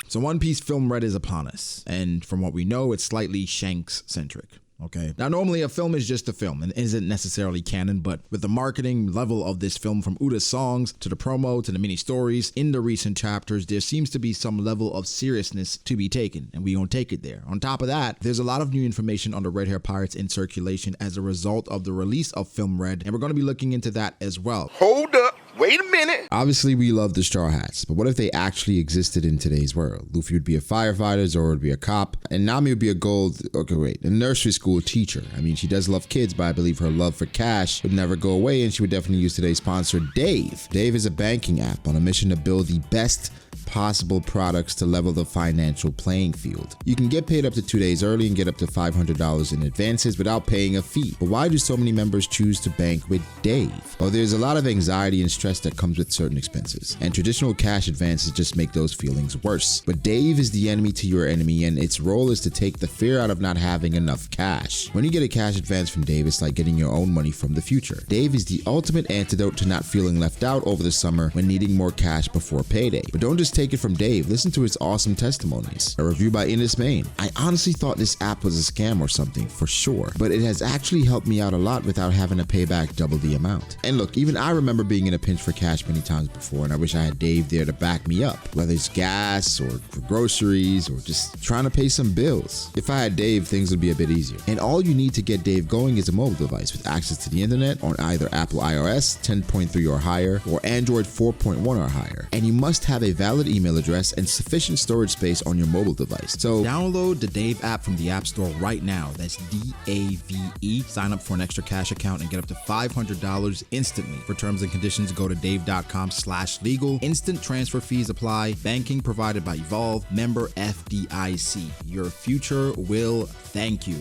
So One Piece Film Red is upon us, and from what we know, it's slightly Shanks-centric. Okay. Now, normally a film is just a film and isn't necessarily canon, but with the marketing level of this film, from Uda's songs to the promo to the mini stories in the recent chapters, there seems to be some level of seriousness to be taken, and we don't take it there. On top of that, there's a lot of new information on the Red Hair Pirates in circulation as a result of the release of Film Red, and we're going to be looking into that as well. Hold up. Wait a minute. Obviously, we love the Straw Hats, but what if they actually existed in today's world? Luffy would be a firefighter, Zoro would be a cop, and Nami would be a nursery school teacher. I mean, she does love kids, but I believe her love for cash would never go away, and she would definitely use today's sponsor, Dave. Dave is a banking app on a mission to build the best possible products to level the financial playing field. You can get paid up to 2 days early and get up to $500 in advances without paying a fee. But why do so many members choose to bank with Dave? Well, there's a lot of anxiety and stress that comes with certain expenses, and traditional cash advances just make those feelings worse. But Dave is the enemy to your enemy, and its role is to take the fear out of not having enough cash. When you get a cash advance from Dave, it's like getting your own money from the future. Dave is the ultimate antidote to not feeling left out over the summer when needing more cash before payday. But don't just take it from Dave, listen to his awesome testimonies. A review by Ines Main. I honestly thought this app was a scam or something, for sure, but it has actually helped me out a lot without having to pay back double the amount. And look, even I remember being in a pinch for cash many times before, and I wish I had Dave there to back me up, whether it's gas or for groceries or just trying to pay some bills. If I had Dave, things would be a bit easier. And all you need to get Dave going is a mobile device with access to the internet on either Apple iOS 10.3 or higher or Android 4.1 or higher. And you must have a valid email address and sufficient storage space on your mobile device. So download the Dave app from the App Store right now. That's DAVE. Sign up for an extra cash account and get up to $500 instantly. For terms and conditions, go to dave.com/legal. Instant transfer fees apply. Banking provided by Evolve. Member FDIC. Your future will thank you.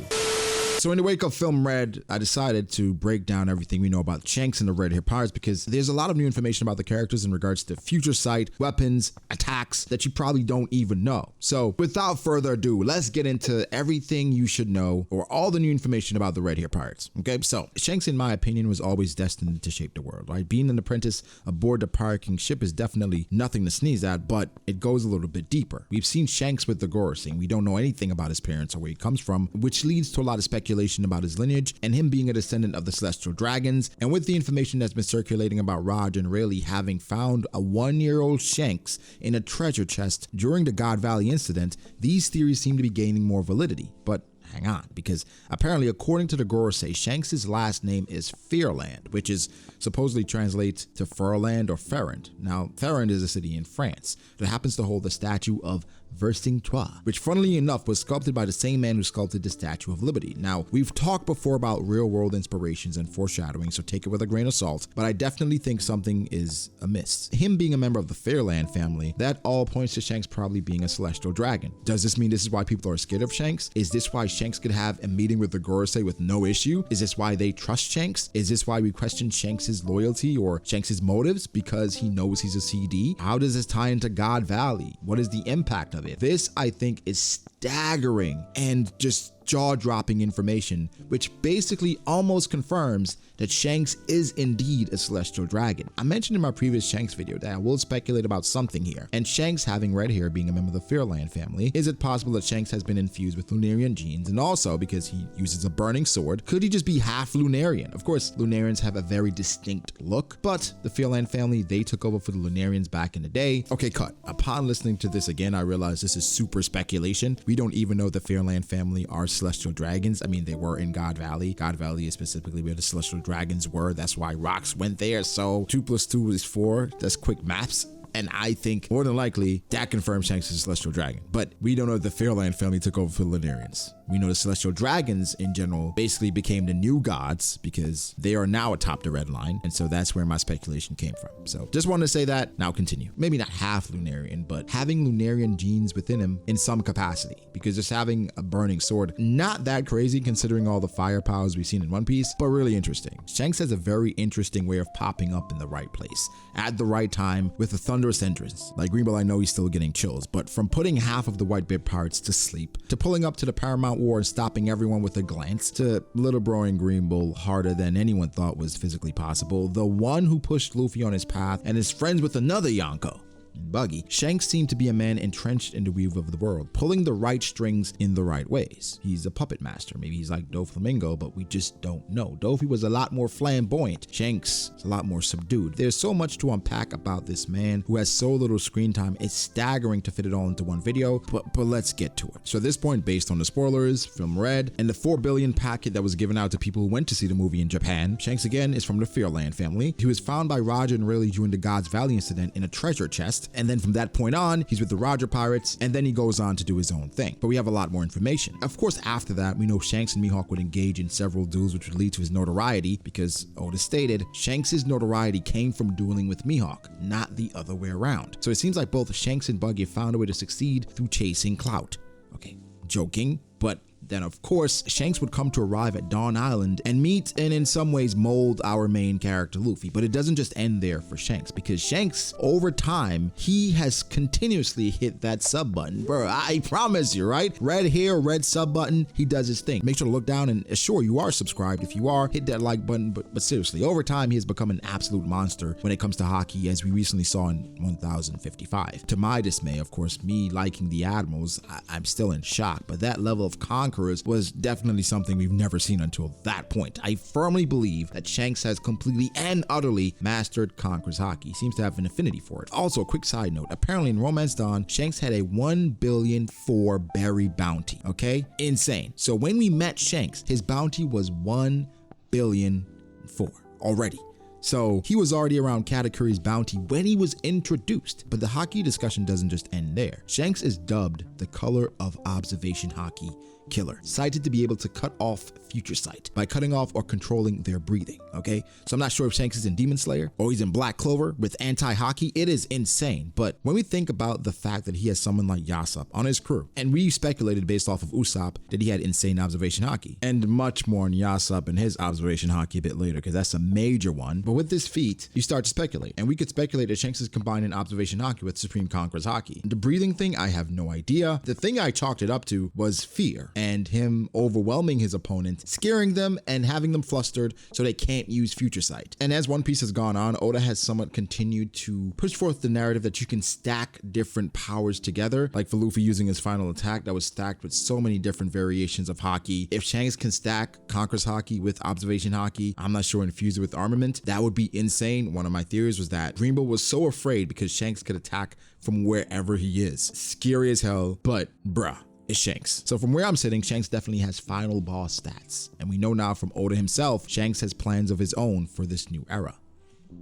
So in the wake of Film Red, I decided to break down everything we know about Shanks and the Red Hair Pirates, because there's a lot of new information about the characters in regards to future sight, weapons, attacks that you probably don't even know. So without further ado, let's get into everything you should know, or all the new information about the Red Hair Pirates. Okay, so Shanks, in my opinion, was always destined to shape the world, right? Being an apprentice aboard the Pirate King ship is definitely nothing to sneeze at, but it goes a little bit deeper. We've seen Shanks with the Gorosei. We don't know anything about his parents or where he comes from, which leads to a lot of speculation about his lineage and him being a descendant of the Celestial Dragons. And with the information that's been circulating about Raj and Rayleigh having found a 1-year-old Shanks in a treasure chest during the God Valley incident, these theories seem to be gaining more validity. But hang on, because apparently, according to the Gorosei, Shanks' last name is Fearland, which is supposedly translates to Furland or Ferrand. Now, Ferrand is a city in France that happens to hold the statue of Vercingetorix, which funnily enough was sculpted by the same man who sculpted the Statue of Liberty. Now, we've talked before about real-world inspirations and foreshadowing, so take it with a grain of salt, but I definitely think something is amiss. Him being a member of the Fairland family, that all points to Shanks probably being a celestial dragon. Does this mean this is why people are scared of Shanks? Is this why Shanks could have a meeting with the Gorosei with no issue? Is this why they trust Shanks? Is this why we question Shanks' loyalty or Shanks' motives? Because he knows he's a CD? How does this tie into God Valley? What is the impact of it? This, I think, is staggering and just jaw-dropping information, which basically almost confirms that Shanks is indeed a celestial dragon. I mentioned in my previous Shanks video that I will speculate about something here, and Shanks having red hair being a member of the Fairland family, is it possible that Shanks has been infused with Lunarian genes? And also, because he uses a burning sword, could he just be half Lunarian? Of course, Lunarians have a very distinct look, but the Fairland family, they took over for the Lunarians back in the day. Okay, cut. Upon listening to this again, I realize this is super speculation. We don't even know the Fairland family are celestial dragons. I mean, they were in God Valley. God Valley is specifically where the celestial dragons were. That's why rocks went there. So 2 + 2 is 4. That's quick maths. And I think more than likely that confirms Shanks is a celestial dragon. But we don't know if the Fairland family took over for the Lunarians. We know the celestial dragons in general basically became the new gods because they are now atop the red line. And so that's where my speculation came from. So just wanted to say that. Now continue. Maybe not half Lunarian, but having Lunarian genes within him in some capacity, because just having a burning sword, not that crazy considering all the fire powers we've seen in One Piece, but really interesting. Shanks has a very interesting way of popping up in the right place at the right time with a thunder thunderous entrance. Like Greenbow, I know he's still getting chills, but from putting half of the Whitebeard pirates to sleep, to pulling up to the Paramount War and stopping everyone with a glance, to little broing Greenbow harder than anyone thought was physically possible, the one who pushed Luffy on his path and is friends with another Yonko, Buggy, Shanks seemed to be a man entrenched in the weave of the world, pulling the right strings in the right ways. He's a puppet master. Maybe he's like Doflamingo, but we just don't know. Dofi was a lot more flamboyant. Shanks is a lot more subdued. There's so much to unpack about this man who has so little screen time. It's staggering to fit it all into one video, but let's get to it. So at this point, based on the spoilers, film Red, and the 4 billion packet that was given out to people who went to see the movie in Japan, Shanks again is from the Fearland family. He was found by Roger and Rayleigh during the God's Valley incident in a treasure chest. And then from that point on, he's with the Roger Pirates, and then he goes on to do his own thing. But we have a lot more information. Of course, after that, we know Shanks and Mihawk would engage in several duels, which would lead to his notoriety, because Oda stated, Shanks' notoriety came from dueling with Mihawk, not the other way around. So it seems like both Shanks and Buggy found a way to succeed through chasing clout. Okay, joking, but then of course, Shanks would come to arrive at Dawn Island and meet and in some ways mold our main character Luffy. But it doesn't just end there for Shanks, because Shanks, over time, he has continuously hit that sub button. Bro, I promise you, right? Red hair, red sub button, he does his thing. Make sure to look down and assure you are subscribed. If you are, hit that like button. But seriously, over time, he has become an absolute monster when it comes to hockey, as we recently saw in 1055. To my dismay, of course, me liking the Admirals, I'm still in shock, but that level of conquerors was definitely something we've never seen until that point. I firmly believe that Shanks has completely and utterly mastered Conqueror's hockey. He seems to have an affinity for it. Also, a quick side note, apparently in Romance Dawn, Shanks had a 1,000,000,004 berry bounty, okay? Insane. So when we met Shanks, his bounty was 1,000,000,004 already. So he was already around Katakuri's bounty when he was introduced. But the hockey discussion doesn't just end there. Shanks is dubbed the color of observation hockey killer, cited to be able to cut off future sight by cutting off or controlling their breathing, okay? So I'm not sure if Shanks is in Demon Slayer or he's in Black Clover with anti-hockey. It is insane. But when we think about the fact that he has someone like Yasopp on his crew, and we speculated based off of Usopp that he had insane observation hockey, and much more on Yasopp and his observation hockey a bit later, because that's a major one. But with this feat, you start to speculate, and we could speculate that Shanks is combining observation hockey with Supreme Conqueror's hockey. The breathing thing, I have no idea. The thing I chalked it up to was fear, and him overwhelming his opponent, scaring them and having them flustered so they can't use future sight. And as One Piece has gone on, Oda has somewhat continued to push forth the narrative that you can stack different powers together, like for Luffy using his final attack that was stacked with so many different variations of hockey. If Shanks can stack Conqueror's hockey with observation hockey, I'm not sure, infuse it with armament, that would be insane. One of my theories was that Greenbow was so afraid because Shanks could attack from wherever he is. Scary as hell, but bruh, it's Shanks. So from where I'm sitting, Shanks definitely has final boss stats. And we know now from Oda himself, Shanks has plans of his own for this new era.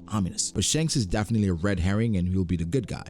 Ominous. But Shanks is definitely a red herring and he'll be the good guy.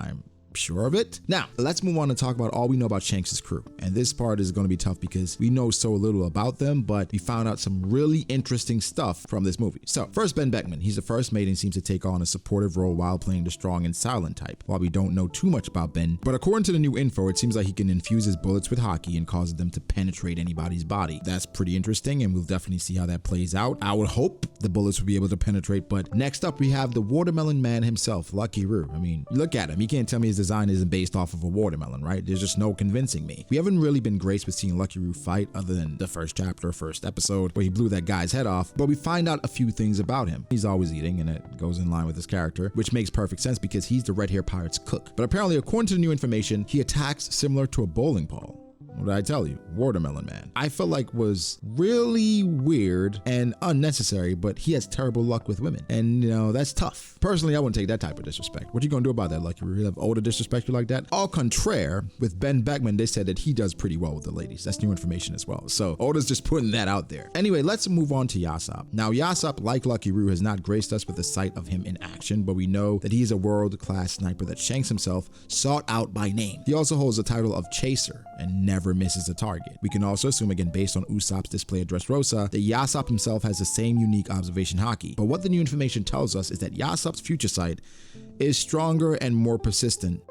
I'm sure of it. Now, let's move on and talk about all we know about Shanks' crew. And this part is going to be tough because we know so little about them, but we found out some really interesting stuff from this movie. So first, Ben Beckman. He's the first mate and seems to take on a supportive role while playing the strong and silent type. While we don't know too much about Ben, but according to the new info, it seems like he can infuse his bullets with hockey and cause them to penetrate anybody's body. That's pretty interesting, and we'll definitely see how that plays out. I would hope the bullets will be able to penetrate. But next up, we have the Watermelon Man himself, Lucky Roo. I mean, look at him. You can't tell me his design isn't based off of a watermelon, right? There's just no convincing me. We haven't really been graced with seeing Lucky Roo fight other than the first chapter, first episode, where he blew that guy's head off, but we find out a few things about him. He's always eating, and it goes in line with his character, which makes perfect sense because he's the Red Hair Pirate's cook. But apparently, according to the new information, he attacks similar to a bowling ball. What did I tell you? Watermelon Man. I felt like was really weird and unnecessary, but he has terrible luck with women. And you know, that's tough. Personally, I wouldn't take that type of disrespect. What you gonna do about that? Like, you really have Oda disrespect you like that? Au contraire, with Ben Beckman, they said that he does pretty well with the ladies. That's new information as well. So Oda's just putting that out there. Anyway, let's move on to Yasopp. Now, Yasopp, like Lucky Roo, has not graced us with the sight of him in action, but we know that he is a world-class sniper that Shanks himself sought out by name. He also holds the title of Chaser and never misses a target. We can also assume, again based on Usopp's display of Dressrosa, that Yasopp himself has the same unique observation hockey. But what the new information tells us is that Yasopp's future sight is stronger and more persistent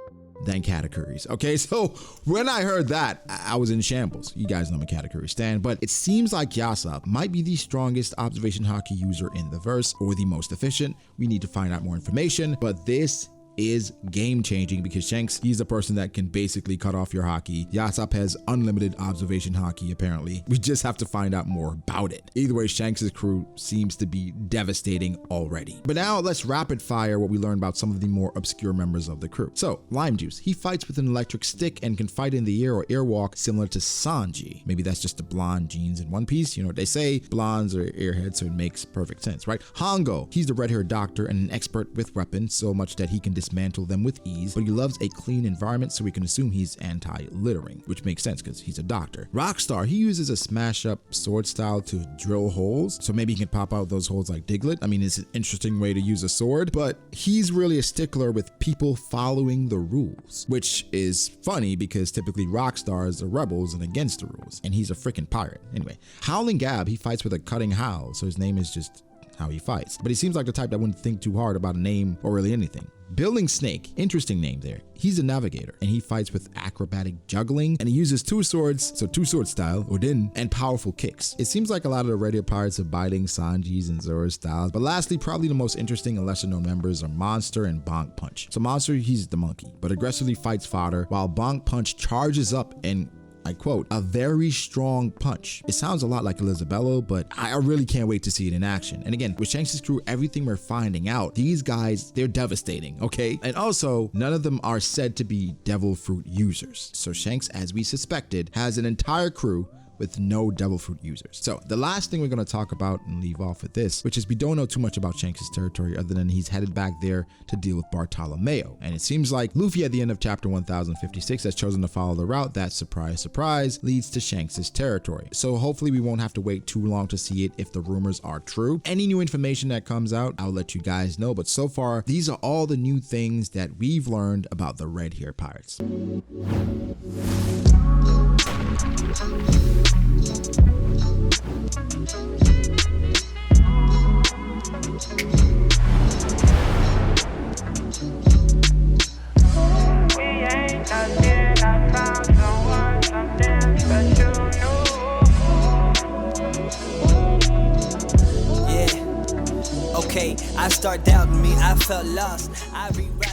than Katakuri's. Okay, so when I heard that, I was in shambles. You guys know I'm a Katakuri stan, but it seems like Yasopp might be the strongest observation hockey user in the verse, or the most efficient. We need to find out more information, but this is game-changing because Shanks, he's the person that can basically cut off your hockey. Yatsop has unlimited observation hockey, apparently. We just have to find out more about it. Either way, Shanks' crew seems to be devastating already. But now let's rapid fire what we learned about some of the more obscure members of the crew. So, Lime Juice, he fights with an electric stick and can fight in the air or airwalk similar to Sanji. Maybe that's just the blonde jeans in One Piece. You know what they say, blondes are airheads, so it makes perfect sense, right? Hongo, he's the red-haired doctor and an expert with weapons, so much that he can dismantle them with ease, but he loves a clean environment, so we can assume he's anti-littering, which makes sense because he's a doctor. Rockstar, he uses a smash-up sword style to drill holes, so maybe he can pop out those holes like Diglett. I mean, it's an interesting way to use a sword, but he's really a stickler with people following the rules, which is funny because typically Rockstars are rebels and against the rules, and he's a freaking pirate. Anyway, Howling Gab, he fights with a cutting howl, so his name is just how he fights. But he seems like the type that wouldn't think too hard about a name or really anything. Building Snake, interesting name there. He's a navigator and he fights with acrobatic juggling and he uses two swords, so two sword style, Odin, and powerful kicks. It seems like a lot of the Red pirates are biting Sanji's and Zoro's styles. But lastly, probably the most interesting and lesser known members are Monster and Bonk Punch. So Monster, he's the monkey, but aggressively fights fodder, while Bonk Punch charges up and, I quote, a very strong punch. It sounds a lot like Elizabello, but I really can't wait to see it in action. And again, with Shanks' crew, everything we're finding out, these guys, they're devastating, okay? And also, none of them are said to be devil fruit users. So Shanks, as we suspected, has an entire crew with no devil fruit users. So the last thing we're going to talk about and leave off with this, which is we don't know too much about Shanks' territory other than he's headed back there to deal with Bartolomeo. And it seems like Luffy at the end of chapter 1056 has chosen to follow the route that, surprise, surprise, leads to Shanks' territory. So hopefully we won't have to wait too long to see it if the rumors are true. Any new information that comes out, I'll let you guys know. But so far, these are all the new things that we've learned about the Red Hair Pirates. I start doubting me, I felt lost. I rewrite